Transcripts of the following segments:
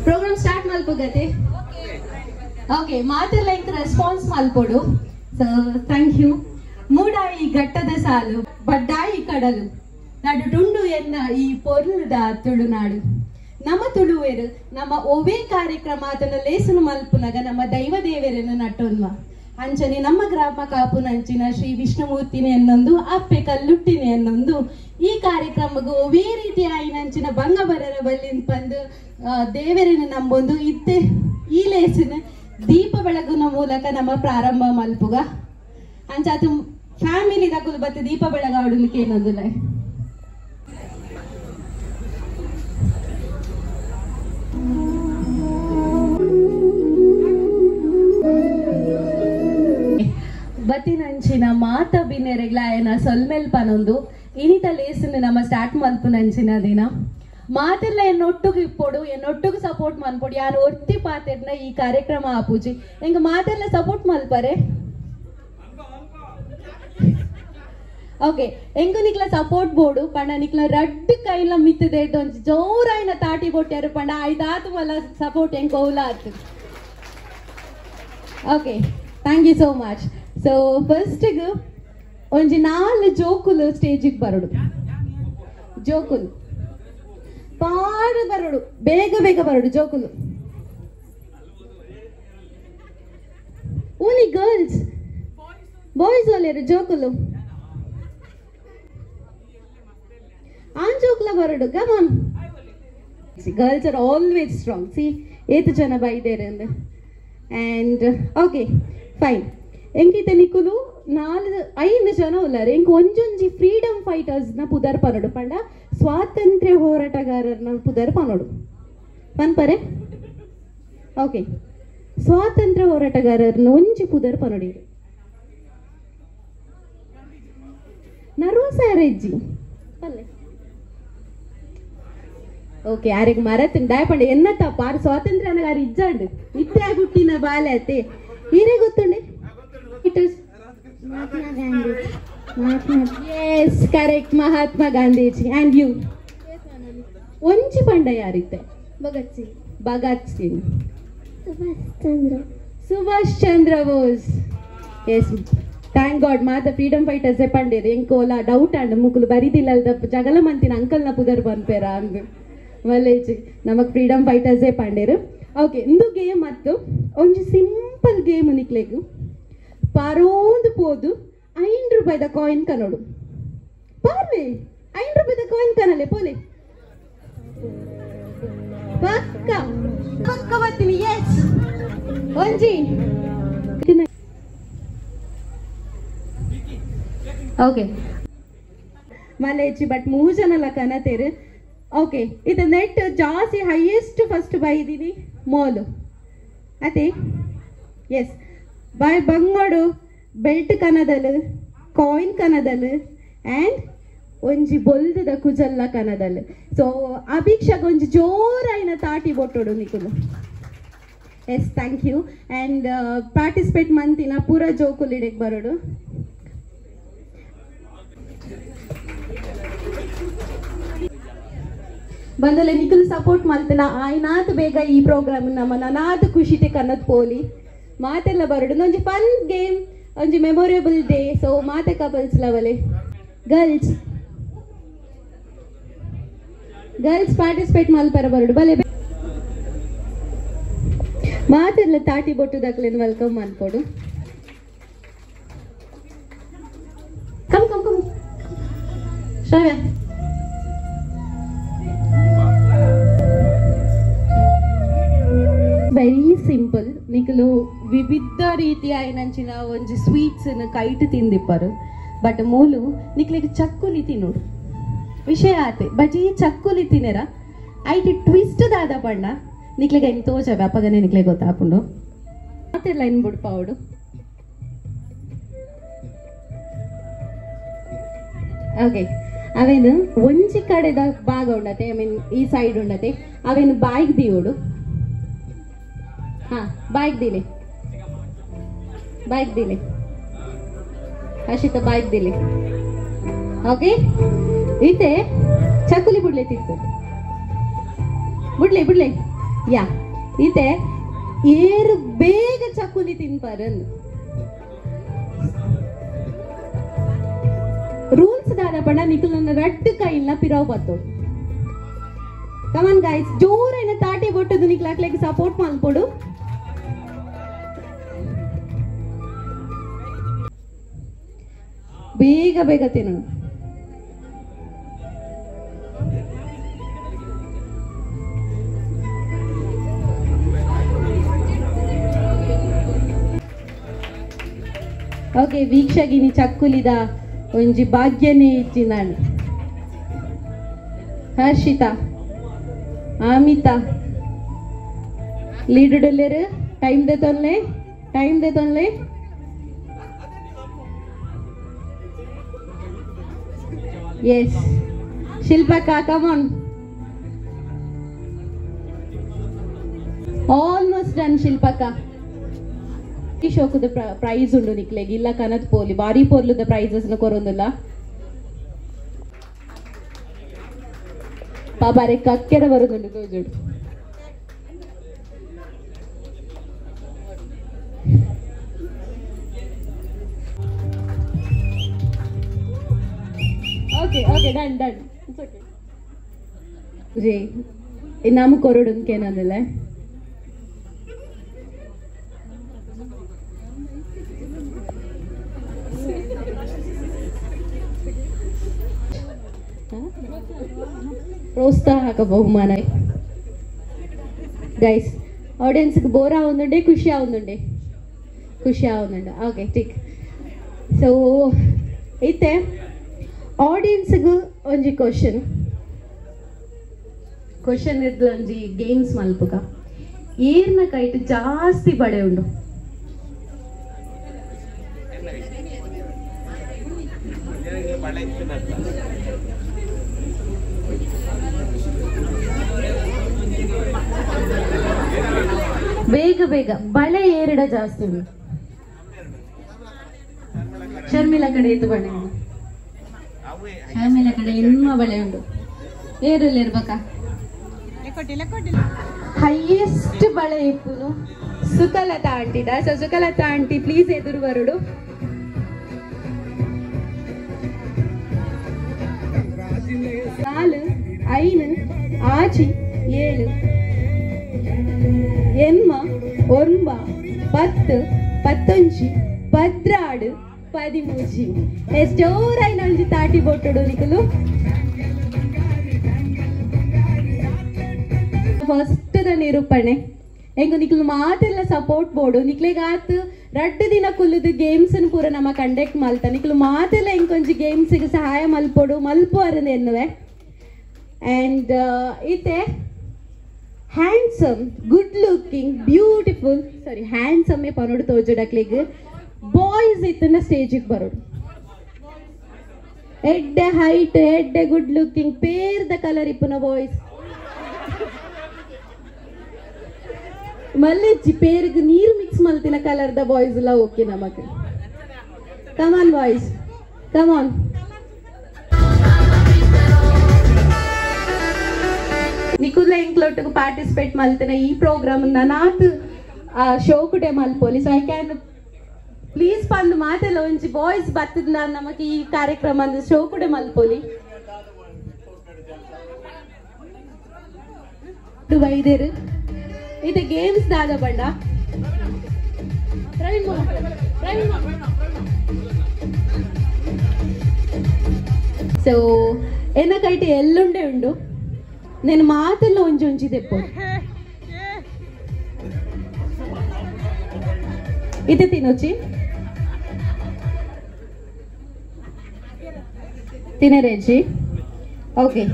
Program start ಮಲ್ಪುಗತೆ okay ಮಾತೆಲ್ಲ ಇಂಕ response ಮಲ್ಪೊಡು so thank you ಮೂಡಾಯಿ ಘಟ್ಟದ ಸಾಲು ಬಡ್ಡಾಯಿ ಕಡಲು ನಡು ಟುಂಡು ಎನ್ನ ಈ ಪೊರ್ಲುದ ತುಳುನಾಡು ನಮ್ಮ ತುಳುವೇರು ನಮ್ಮ ಒವೇ ಕಾರ್ಯಕ್ರಮ ಅದನ್ನ ಲೇಸನು ಮಲ್ಪುನಗ ನಮ್ಮ ದೈವ ದೇವರನ್ನು ನಟ್ಟೊನ್ವ ಅಂಚನೆ ನಮ್ಮ ಗ್ರಾಮ ಕಾಪುನಂಚಿನ ಶ್ರೀ ವಿಷ್ಣುಮೂರ್ತಿನಿ ಎನ್ನೊಂದು ಅಪ್ಪೆ ಕಲ್ಲುಟ್ಟಿನಿ ಎನ್ನೊಂದು ಈ ಕಾರ್ಯಕ್ರಮಗೂ ಒವೇ ರೀತಿ ಆಯ್ನಂಚಿನ ಬಂಗಬರರ ಬಲ್ಲಿಂದ ಬಂದು ದೇವರನ್ನು ನಂಬೊಂದು ಇತ್ತೆ ಈ ಲೇಸಿನ ದೀಪ ಬೆಳಗುನ ಮೂಲಕ ನಮ್ಮ ಪ್ರಾರಂಭ ಮಲ್ಪುಗ ಅಂಚ ಅದು ಫ್ಯಾಮಿಲಿ ತಕ್ಕದು ಬತ್ತೆ ದೀಪ ಬೆಳಗಾಡುಲಿಕ್ಕೆ ಏನೊಂದಿಲ್ಲ ಬತ್ತಿನಂಚಿನ ಮಾತ ಬಿನ್ನೆರೆಗ್ಲಾಯನ ಸೊಲ್ಮೆಲ್ ಪನೊಂದು ಇನಿತ ಲೇಸಿನ ನಮ್ಮ ಸ್ಟಾರ್ಟ್ ಮಲ್ಪುನಂಚಿನ ದಿನ ಮಾತೆಲ್ಲ ಎನ್ನೊಟ್ಟಿಗೆ ಇಪ್ಪೊಡು ಎನ್ನೊಟ್ಟಿಗೆ ಸಪೋರ್ಟ್ ಮನ್ಪೊಡು ಯಾರು ಒರ್ತಿ ಪಾತೆರ್ನ ಈ ಕಾರ್ಯಕ್ರಮ ಆಪೂಜಿ ಎಂಗ ಮಾತೆಲ್ಲ ಸಪೋರ್ಟ್ ಮಲ್ಪರೆ ಓಕೆ ಎಂಗು ನಿಕ್ಲ ಸಪೋರ್ಟ್ ಬೋರ್ಡು ಪಂಡ ನಿಕ್ಲ ರಡ್ಡು ಕೈಲ ಮಿತ್ತದೆ ಒಂಜಿ ಜೋರಾಯಿನ ತಾಟಿ ಕೊಟ್ಟಾರು ಪಂಡ ಐದಾತು ಮಲ್ಲ ಸಪೋರ್ಟ್ ಎಂಗ್ ಕೌಲ ಆತು okay thank you so much so ಫಸ್ಟಿಗೆ ಒಂಜಿ 4 ಜೋಕುಲು ಸ್ಟೇಜಿಗೆ ಬರೋಡು ಜೋಕುಲು ಪಾಡು ಬರೋಡು ಬೇಗ ಬೇಗ ಬರೋಡು ಜೋಕುಲು ಓನ್ಲಿ ಗರ್ಲ್ಸ್ ಬಾಯ್ಸ್ ಒಲೆರು ಜೋಕುಲು ಆನ್ ಜೋಕ್ಲ ಬರೋಡು come on girls are always strong ಸಿ 8 ಜನ ಬೈದೇರೆ ಅಂದ ಆ್ಯಂಡ್ ಓಕೆ ಫೈನ್ ಎಂಕಿತ ನಿಕುಲು 5 ಜನ ಉಲ್ಲಾರೆ ಎಂಕ್ ಒಂಜೊಂಜಿ ಫ್ರೀಡಮ್ ಫೈಟರ್ಸ್ನ ಪುದರ್ ಪನೋಡು ಪಂಡ ಸ್ವಾತಂತ್ರ್ಯ ಹೋರಾಟಗಾರರನ್ನ ಪುದರ್ ಪನೋಡು ಪನ್ಪರೆ ಓಕೆ ಸ್ವಾತಂತ್ರ್ಯ ಹೋರಾಟಗಾರರನ್ನ ಒಂಜಿ ಪುದರ್ ಪನೋಡಿರು ನರ್ವಸಾರೆಜ್ಜಿ ಪಲ್ಲೆ ಓಕೆ ಯಾರಿಗೆ ಮರತಿನ ದಯಪಂಡ ಎನ್ನ ತಪ್ಪ ಆರು ಸ್ವಾತಂತ್ರ್ಯ ಅನ್ನಗಾರು ಇಜ್ಜಾಂಡು ಇತ್ತೆ ಹುಟ್ಟಿನ ಬಾಲೆ ಅತ್ತೆ ಹೀರೇ ಗೊತ್ತುಂಡೆ yes correct Mahatma Gandhiji and you ಒಂಜಿ ಪಂಡ ಯಾರಿತ್ತೆ Bhagat Singh Subhash Chandra Bose yes thank god ಮಾತ ಫ್ರೀಡಮ್ ಫೈಟರ್ಸ್ ಪಂಡೇರು ಎಂಕೋಲ ಡೌಟ್ ಅಂಡ್ ಮುಕ್ಕಲು ಬರೀದಿಲ್ಲ ಜಗಲ ಮಂತಿನ ಅಂಕಲ್ನ ಪುದರ್ ಬಂದ್ಪೇರ ಅಂದು ಮಲ್ಲೇಜ್ ನಮಕ್ ಫ್ರೀಡಮ್ ಫೈಟರ್ಸೇ ಪಂಡೇರು ಓಕೆ ಇಂದು ಗೇಮ್ ಮತ್ತು ಒಂಜಿ ಸಿಂಪಲ್ ಗೇಮ್ ನಿಕ್ಲೆಗು ಪರೋಂದು ಪೋದು 5 ರೂಪಾಯಿದ ಕಾಯಿನ್ ಕನೋಡು ಪಾರ್ವೆ 5 ರೂಪಾಯಿದ ಕಾಯಿನ್ ಕನಲೆ ಪೋಲೆ ಪಕ್ಕ ಪಕ್ಕ ಬರ್ತೀನಿ ಎಸ್ ಒಂಜಿ ಓಕೆ ಮಲೇಜಿ ಬಟ್ 3 ಜನಲ ಕನತೇರು ಓಕೆ ಇದು ನೆಟ್ ಜಾಸ್ತಿ ಹೈಯೆಸ್ಟ್ ಫಸ್ಟ್ ಬೈದೀನಿ ಮೋಲು ಅದೇ ಎಸ್ ಬಾಯ್ ಬಂಗೋಡು ಬೆಲ್ಟ್ ಕನದಲು ಕಾಯಿನ್ ಕನದಲು ಆ್ಯಂಡ್ ಒಂಜಿ ಬೊಲ್ದದ ಕುಜಲ್ಲ ಕನದಲು ಸೊ ಅಭಿಕ್ಷಾಗ ಒಂಜಿ ಜೋರಾಯಿನ ತಾಟಿ ಬೊಟ್ಟೋಡು ನಿಕುಲು yes thank you and participate ಮಂತಿನ ಪೂರ ಜೋಕುಲಿಡೆಗೆ ಬರೋಡು ಬಂದಲೆ ನಿಖಿಲ್ ಸಪೋರ್ಟ್ ಮಾಡ್ತಾನ ಆಯ್ನಾತ್ ಬೇಗ ಈ ಪ್ರೋಗ್ರಾಮ್ ನಮ್ಮ ನನಾತ್ ಖುಷಿತೆ ಕನ್ನದ್ ಪೋಲಿ ಮಾತೆಲ್ಲ ಬರೋಡು ಒಂಜಿ ಫನ್ ಗೇಮ್ ಒಂಜಿ ಮೆಮೊರೇಬಲ್ ಡೇ ಸೊ ಮಾತೆ ಕಪಲ್ಸ್ ಲವಲೆ ಗರ್ಲ್ಸ್ ಪಾರ್ಟಿಸಿಪೇಟ್ ಮಲ್ಪರ ಬರೋಡು ಬಲೆ ಮಾತೆಲ್ಲ ತಾಟಿ ಬೊಟ್ಟುದಕ್ಲೇನು ವೆಲ್ಕಮ್ ಮಾಡ್ಕೊಡು ಕಮ್ ಕಮ್ ಕಮ್ ಶ್ರಾವ್ಯ ವೆರಿ ಸಿಂಪಲ್ ನಿಕಲು ವಿವಿಧ ರೀತಿಯ ಏನಂಚಿನ ಒಂಜಿ ಸ್ವೀಟ್ಸ್ ಕೈಟ್ ತಿಂದಿಪ್ಪರು ಬಟ್ ಮೂಲು ನಿಕ್ಲಿಗೆ ಚಕ್ಕುಲಿ ತಿನ್ನೋಡು ವಿಷಯ ಆತೆ ಬಟ್ ಈ ಚಕ್ಕುಲಿ ತಿನ್ನರ ಐಟಿ ಟ್ವಿಸ್ಟ್ ದಾದ ಪಂಡ ನಿಕ್ಲಿಗೆ ಏನು ತೋಜವೆ ಅಪ್ಪಗನೆ ನಿಕ್ಲಿಗೆ ಗೊತ್ತಾಪುಂಡು ಮತ್ತೆಲ್ಲ ಏನು ಬಿಡ್ಪಾವಡು ಓಕೆ ಅವೇನು ಒಂಜಿ ಕಡೆದ ಭಾಗ ಉಂಡತೆ ಐ ಮೀನ್ ಈ ಸೈಡ್ ಉಂಡತೆ ಅವೇನು ಬಾಯ್ಗೆ ದೀವೋಡು ಹಾ ಬಾಯ್ಗೆ ದಿಲೆ ಹರ್ಷಿತ ಬಾಯ್ಗೆ ದಿಲೆ ಓಕೆ ಈತೆ ಚಕ್ಕುಲಿ ಬಿಡ್ಲೇತಿತ್ತು ಬಿಡ್ಲೆ ಯಾ ಈತೆ ಏರು ಬೇಗ ಚಕ್ಕುಲಿ ತಿನ್ಪಾರನ್ ರೂಲ್ಸ್ ದಾದ ಪಂಡ ನಿಖಿಲ್ ರಟ್ಟು ಕೈಲ್ಲ ಪಿರಾವ್ ಬತ್ತು ಕಮನ್ ಗೈಸ್ ಜೋರೇನ ತಾಟಿ ಬೊಟ್ಟದು ನಿಖಿಲ್ ಹಾಕ್ಲಿಕ್ಕೆ ಸಪೋರ್ಟ್ ಮಾಡ್ಕೊಡು ಬೇಗ ತಿನ್ನೋಣ ಓಕೆ ವೀಕ್ಷಗಿನಿ ಚಕ್ಕುಲಿದ ಒಂಜಿ ಭಾಗ್ಯನೇ ಇಚ್ಚಿನಾನು ಹರ್ಷಿತಾ ಆಮಿತಾ ಲೀಡುಡಲ್ಲೇರು ಟೈಮ್ ದೇ ತೊನ್ಲೆ ಎಸ್ ಶಿಲ್ಪಕ್ಕ ಕಮಾನ್ ಆಲ್ಮೋಸ್ಟ್ ಡನ್ ಶಿಲ್ಪಕ್ಕ ಈ ಶೋಕದ ಪ್ರೈಸ್ ಉಂಡು ನಿಕ್ಲೆಗೆ ಇಲ್ಲ ಕನತ್ ಪೋಲಿ ಬಾರಿ ಪೋರ್ಲದ ಪ್ರೈಸಸ್ ಕೊರೊಂದಿಲ್ಲ ಪಾಬಾರೆ ಕಕ್ಕೆಡ ಬರೋದುಂಡು ತೋಜುಡು ಓಕೆ ಡನ್ ಇಟ್ಸ್ ಓಕೆ ಜೇ ನಮಗೆ ಕೊರಡು ಕೇನಂದಿಲ್ಲ ಪ್ರೋತ್ಸಾಹಕ ಬಹುಮಾನ ಗೈಸ್ ಆಡಿಯನ್ಸ್ಗೆ ಬೋರ್ ಆവുന്നുണ്ട് ಖುಷಿ ಆവുന്നുണ്ട് ಓಕೆ ಠೀಕ್ ಸೊ ಐತೆ ಆಡಿಯನ್ಸ್ಗೂ ಒಂಜಿ ಕ್ವಶನ್ ಇರ್ದು ಒಂಜಿ ಗೇಮ್ಸ್ ಮಲ್ಪುಗ ಏರ್ನ ಕೈಟ್ ಜಾಸ್ತಿ ಬಡೆ ಉಂಡು ಬೇಗ ಬಳೆ ಏರಿಡ ಜಾಸ್ತಿ ಉಂಟು ಶರ್ಮಿಲಾ ಕಡೆ ಇತ್ತು ಬಳೆ ಉಂಟು ಶರ್ಮಿಲಾ ಕಡೆ ಎನ್ಮ ಬಳೆ ಉಂಟು ಏರಲ್ಲಿ ಇರ್ಬೇಕಾ ಹೈಯೆಸ್ಟ್ ಬಳೆ ಇಪ್ಪುನು ಸುಕಲತಾ ಆಂಟಿದ ಸೊ ಸುಕಲತಾ ಆಂಟಿ ಪ್ಲೀಸ್ ಎದುರು ಬರುಡು ನಾಲು ಐನು ಆಚಿ ಏಳು ಎನ್ಮ ಒಂಬ ಪತ್ತು ಪತ್ತೊಂಜಿ ಪದ್ರಾಡು ಪದಿಮೂಜಿ ಎಷ್ಟೋರೈನ ಒಂಜಿ ತಾಟಿ ಬೊಟ್ಟುಡು ನಿಕಲು ಫಸ್ಟ್ ದ ನಿರೂಪಣೆ ಹೆಂಗು ನಿಕ್ಲು ಮಾತೆಲ್ಲ ಸಪೋರ್ಟ್ ಬೋಡು ನಿಕ್ಲೆಗಾತ್ ರಡ್ಡು ದಿನ ಕುಲ್ಲುದು ಗೇಮ್ಸ್ ಪೂರ ನಮ್ಮ ಕಂಡಕ್ಟ್ ಮಲ್ತ ನಿಕ್ಲು ಮಾತೆಲ್ಲ ಹೆಂಗೊಂಜಿ ಗೇಮ್ಸಿಗೆ ಸಹಾಯ ಮಲ್ಪೋಡು ಮಲ್ಪುವರದು ಎನ್ನುವೆ ಆ್ಯಂಡ್ ಈತೆ handsome good looking beautiful sorry handsome ಪನೋಡು ತೋಜಡಕ್ಲಿಗೆ ಬಾಯ್ಸ್ ಇತ್ತನ ಸ್ಟೇಜಿಗೆ ಬರೋಡು ಎಡ್ಡೆ ಹೈಟ್ ಎಡ್ಡೆ ಗುಡ್ ಲುಕಿಂಗ್ ಪೇರ್ದ ಕಲರ್ ಇಪ್ಪುನ ಬಾಯ್ಸ್ ಮಲ್ಲಿಜ್ಜಿ ಪೇರಿಗೆ ನೀರು ಮಿಕ್ಸ್ ಮಲ್ತಿನ ಕಲರ್ದ ಬಾಯ್ಸ್ ಎಲ್ಲ ಓಕೆ ನಮಗೆ ಕಮಾನ್ ಬಾಯ್ಸ್ ಕಮಾನ್ ನಿಕುಲ್ಲ ಎಂಕ್ಲೊಟ್ಟಿಗೆ ಪಾರ್ಟಿಸಿಪೇಟ್ ಮಲ್ತಿನ ಈ ಪ್ರೋಗ್ರಾಮ್ ನಾತು ಶೋ ಕುಟೆ ಮಲ್ಪೋಲಿ ಸೊ ಐ ಕ್ಯಾನ್ ಪ್ಲೀಸ್ ಪಂದು ಮಾತೆಲ್ಲ ಒಂಚಿ ಬಾಯ್ಸ್ ಬರ್ತದ ನಾನು ನಮಗೆ ಈ ಕಾರ್ಯಕ್ರಮ ಶೋ ಕುಟೆ ಮಲ್ಪೋಲಿ ವೈದ್ಯರು ಇದು ಗೇಮ್ಸ್ ದಾದ ಬಣ್ಣ ಸೊ ಎನ್ನಕೈಟಿ ಎಲ್ಲುಂಡೆ ಉಂಡು నేను మాతల్లో ఉంచి తెప్పు इते तिनोची तिनेरेजी ओके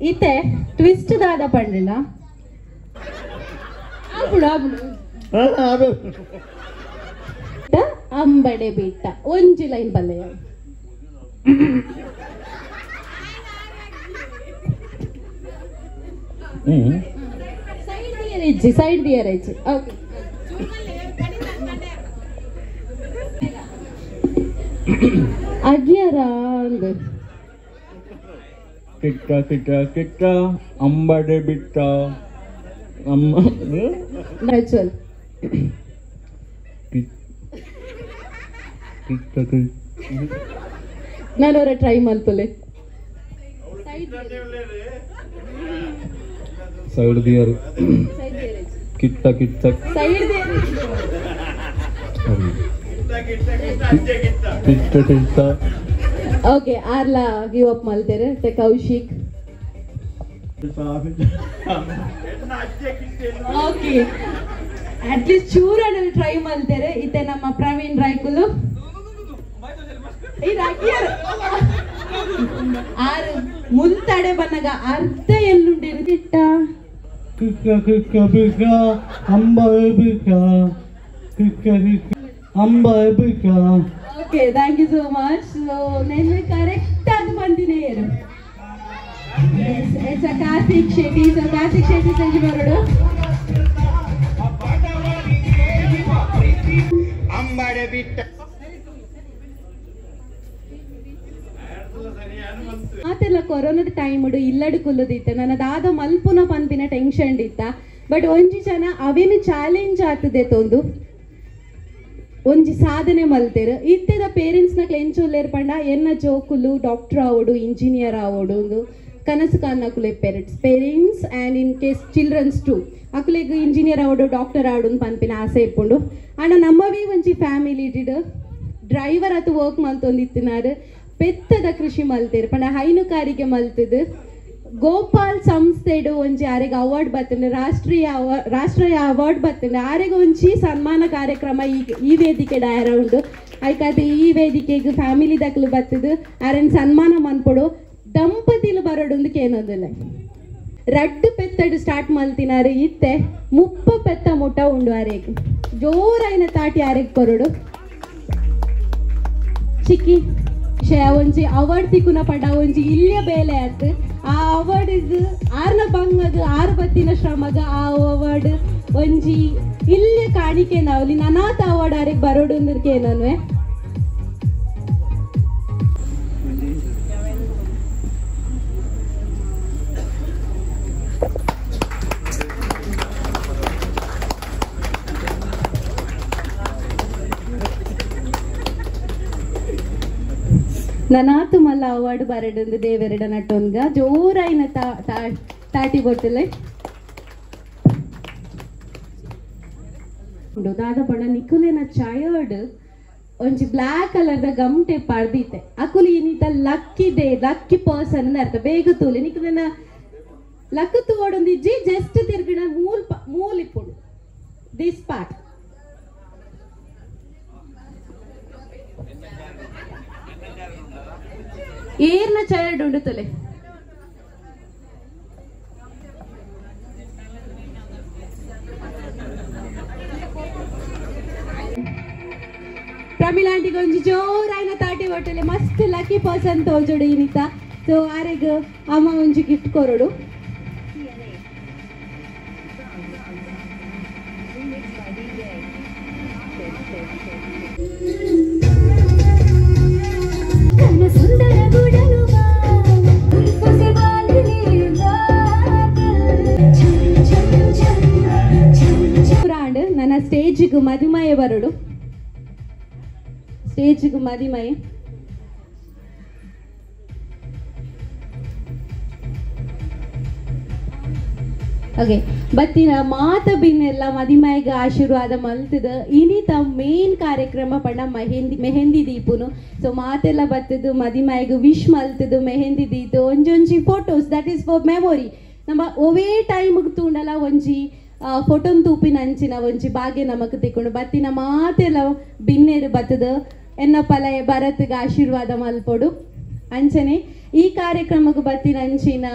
इते ट्विस्ट दादा पंडिला अंबड़े बिट्ट ಒಂಜಿ ಲೈನ್ ಬಲ್ಲೆಯ ಸೈಡ್ ದಿಯರ್ ಇಜ್ಜಿ ಓಕೆ ಅಗ್ಯರಾಂದ್ ಕಿಟ್ಟ ಕಿಟ್ಟ ಕಿಟ್ಟ ಅಂಬಡೆ ಬಿಟ್ಟ ಅಮ್ಮ ನ್ಯಾಚುರಲ್ ಕಿಟ್ಟ ಕಿಟ್ಟ ನಾನವರ ಟ್ರೈ ಮಲ್ಪಲೆ ಸೈಡ್ ದಿಯರ್ ಕಿಟ್ಟ ಕಿಟ್ಟ ಸೈಡ್ ದಿಯರ್ ಕಿಟ್ಟ ಕಿಟ್ಟ ಓಕೆ ಆರ್ಲಾ ಗಿವ್ ಅಪ್ ಮಲ್ತೇರೆ ತೆ ಕೌಶಿಕ್ ಓಕೆ ಅಟ್ಲೀಸ್ಟ್ ಚೂರನಲ್ಲಿ ಟ್ರೈ ಮಲ್ತೇರೆ ಇತ್ತೆ ನಮ್ಮ ಪ್ರವೀಣ್ ರಾಯ್ಕುಲು ಆರು ಮುಲ್ತಾಡೆ ಬನ್ನಗ ಅರ್ಧ ಎಲ್ಲುಂಡೇರು ಇಟ್ಟ ಕಿಕ್ಕ ಕಿಕ್ಕ ಬಿಕ್ಕ ಅಂಬ ಬಿಕ್ಕ ಕಿಕ್ಕ ಕಿಕ್ಕ ಅಂಬ ಬಿಕ್ಕ okay thank you so much so ನೆನ್ನೆ ಕರೆಕ್ಟ್ ಆಗಿ ಬಂದಿನೇ ಇರು it's a Karthik Shetty so Karthik Shetty ಸಂಜೆ ಬರೋಡು ಅಂಬಡೆ ಬಿಟ್ಟ ಮಾತೆಲ್ಲ ಕೊರೋನಾದ ಟೈಮ್ ಇಲ್ಲಡು ಕುಲ್ಲದಿತ್ತ ನನ್ನ ದಾದ ಮಲ್ಪುನ ಪನ್ಪಿನ ಟೆನ್ಷನ್ ಇತ್ತ ಬಟ್ ಒಂಜಿ ಜನ ಅವೇನು ಚಾಲೆಂಜ್ ಆಗ್ತದೆ ತೊಂದು ಒಂಜಿ ಸಾಧನೆ ಮಲ್ತೇರು ಇತ್ತೆದ ಪೇರೆಂಟ್ಸ್ನ ಕ್ಲೆಂಚೊಲ್ಲೇರ್ ಪಂಡ ಎನ್ನ ಜೋಕುಲು ಡಾಕ್ಟರ್ ಆವೋಡು ಇಂಜಿನಿಯರ್ ಆವೋಡು ಒಂದು ಕನಸು ಕಾನ್ನಕುಲೆ parents and in case childrens to ಅಕುಲೆಗ್ ಇಂಜಿನಿಯರ್ ಆವೋಡು ಡಾಕ್ಟರ್ ಆವೋಡು ಪನ್ಪಿನ ಆಸೆ ಇಪ್ಪುಂಡು ಅಣ್ಣ ನಮ್ಮವೇ ಒಂಜಿ ಫ್ಯಾಮಿಲಿ ಇಟ್ಟಿಡು ಡ್ರೈವರ್ ಅತ್ತು ವರ್ಕ್ ಮಲ್ತೊಂದಿತ್ತಿನಾರು ಪೆತ್ತದ ಕೃಷಿ ಮಲ್ತೇರು ಪಂಡ ಹೈನುಗಾರಿಕೆ ಮಲ್ತದು ಗೋಪಾಲ್ ಸಂಸ್ಥೆಡು ಒಂಜಿ ಆರೆಗ್ ಅವಾರ್ಡ್ ಬತ್ತಂಡೆ ರಾಷ್ಟ್ರೀಯ ಅವಾರ್ಡ್ ಬತ್ತಂಡೆ ಆರೆಗ್ ಒಂಜಿ ಸನ್ಮಾನ ಕಾರ್ಯಕ್ರಮ ಈ ವೇದಿಕೆ ಡಾಯರ ಉಂಡು ಐಕಾತೆ ಈ ವೇದಿಕೆಗೆ ಫ್ಯಾಮಿಲಿ ದಕ್ಲು ಬತ್ತದು ಆರೆನ್ ಸನ್ಮಾನ ಮನ್ಪೊಡು ದಂಪತಿಲು ಬರೋಡೊಂದು ಕೇನೊಂದಿಲ್ಲ ರಡ್ಡು ಪೆತ್ತಡು ಸ್ಟಾರ್ಟ್ ಮಲ್ತಿನಾರು ಇತ್ತೆ 30 ಪೆತ್ತ ಮುಟ್ಟ ಉಂಡು ಆರೆಗ್ ಜೋರೈನ ತಾಟಿ ಆರೆಗ್ ಕೊರಡು ಚಿಕ್ಕಿ ಒಂಜಿ ಅವಾರ್ಡ್ ತಿಕ್ಕುನ ಪಂಡ ಒಂಜಿ ಇಲ್ಲಿಯ ಬೇಲೆ ಆಯ್ತು ಆ ಅವಾರ್ಡ್ ಇದು ಆರ್ನ ಬಂಗದ 6 ಬತ್ತಿನ ಶ್ರಮದ ಆ ಅವಾರ್ಡ್ ಒಂಜಿ ಇಲ್ಲಿಯ ಕಾಣಿಕೆ ನಾವಲ್ಲಿ ನನಾತ ಅವಾರ್ಡ್ ಆರಿಗೆ ಬರೋಡೊಂದಿರ್ಕೆ ಏನನ್ವೆ ನನಾತು ಮಲ್ಲ ಅವಾರ್ಡ್ ಬರಡೊಂದು ದೇವೆರಡ ನಟ್ಟೊನ್ಗ ಜೋರಾಯಿನ ತಾಟಿ ಬೊಟ್ಟಲೆ ದಾದ ಪಂಡ ನಿಕುಲೆನ ಚೈರ್ಡ್ ಒಂಜಿ ಬ್ಲಾಕ್ ಕಲರ್ ದ ಗಮ್ ಟೇಪ್ ಪರ್ದಿತ್ತೆ ಅಕುಲು ಏನಿತ ಲಕ್ಕಿ ಪರ್ಸನ್ ಅರ್ಥ ಬೇಗ ತೂಲೆ ನಿಕುಲೆನ ಲಕ್ ತೂವಡೊಂದಿಜ್ಜಿ ಜಸ್ಟ್ ತಿರ್ಗಿನ ಮೂಲ್ ಇಪ್ಪುಡು ದಿಸ್ ಪಾರ್ಟ್ ಏರ್ನ ಚೈರ್ಡ್ ಉಂಡು ತಲೆ ಪ್ರಮಿಳಾಂಟಿಗೆ ಒಂಜಿ ಜೋರಾಯಿನ ತಾಟಿ ಹೊಟ್ಟಲೆ ಮಸ್ತ್ ಲಕ್ಕಿ ಪರ್ಸನ್ ತೋಜೋಡು ಇನಿತ ಸೊ ಆರೆಗ್ ಅಮ್ಮ ಒಂಜಿ ಗಿಫ್ಟ್ ಕೊರೋಡು ನನ್ನ ಸ್ಟೇಜಿಗೆ ಮದಿಮಯ ಬರೋಡು ಸ್ಟೇಜಿಗೆ ಮದಿಮಯ ಓಕೆ ಬತ್ತಿನ ಮಾತ ಬಿನ್ನೆಲ್ಲ ಮದಿಮಯಗ ಆಶೀರ್ವಾದ ಮಲ್ತದ ಇನಿತ ಮೇನ್ ಕಾರ್ಯಕ್ರಮ ಪಂಡ ಮೆಹಂದಿ ದೀಪುನು ಸೊ ಮಾತೆಲ್ಲ ಬತ್ತದು ಮದಿಮಯಗ ವಿಶ್ ಮಲ್ತದು ಮೆಹಂದಿ ದೀತು ಒಂಜೊಂಜಿ photos that is for memory ನಮ್ಮ ಒವೇ ಟೈಮ್ಗೆ ತೂಂಡಲ ಒಂಜಿ ಫೋಟೋನ್ ತೂಪಿನಂಚಿನ ಒಂಜಿ ಭಾಗ್ಯ ನಮಕ್ ತಿಕ್ಕೊಂಡು ಬತ್ತಿನ ಮಾತೆಲ್ಲ ಬಿನ್ನೇರು ಬತ್ತದ ಎನ್ನ ಪಲಯ ಭರತ್ಗೆ ಆಶೀರ್ವಾದ ಮಲ್ಪೊಡು. ಅಂಚನೆ ಈ ಕಾರ್ಯಕ್ರಮಕ್ಕೆ ಬತ್ತಿನಂಚಿನ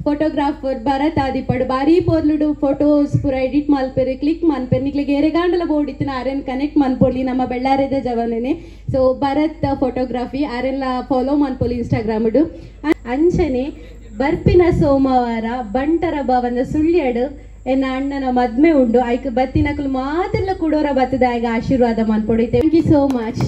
ಫೋಟೋಗ್ರಾಫರ್ ಭರತ್ ಆದಿಪಡು ಬಾರಿ ಪೋರ್ಲುಡು ಫೋಟೋಸ್ ಪೂರ ಎಡಿಟ್ ಮಲ್ಪೆರು ಕ್ಲಿಕ್ ಮನ್ಪೆರು ನಿಕ್ಲಿಗೆ ಎರೆಗಾಂಡಲ ಬೋರ್ಡ್ ಇತ್ತಿನ ಆರೆನ್ ಕನೆಕ್ಟ್ ಮನ್ಪೊಲಿ ನಮ್ಮ ಬೆಳ್ಳಾರೆದ ಜವನೇನೆ. ಸೊ ಭರತ್ ಫೋಟೋಗ್ರಫಿ ಆರೆಲ್ಲ ಫಾಲೋ ಮನ್ಪೊಲಿ ಇನ್ಸ್ಟಾಗ್ರಾಮ್ಡು. ಅಂಚನೆ ಬರ್ಪಿನ ಸೋಮವಾರ ಬಂಟರ ಭವನ ಸುಳ್ಯಡು ಎನ್ನ ಅಣ್ಣನ ಮದ್ಮೆ ಉಂಡು ಐಕ್ ಬತ್ತಿನಕಲು ಮಾತೆಲ್ಲ ಕೊಡೋರ ಬತ್ತದ ಆಗ ಆಶೀರ್ವಾದ ಮನ್ಪೊಡೈತೆ. Thank you so much.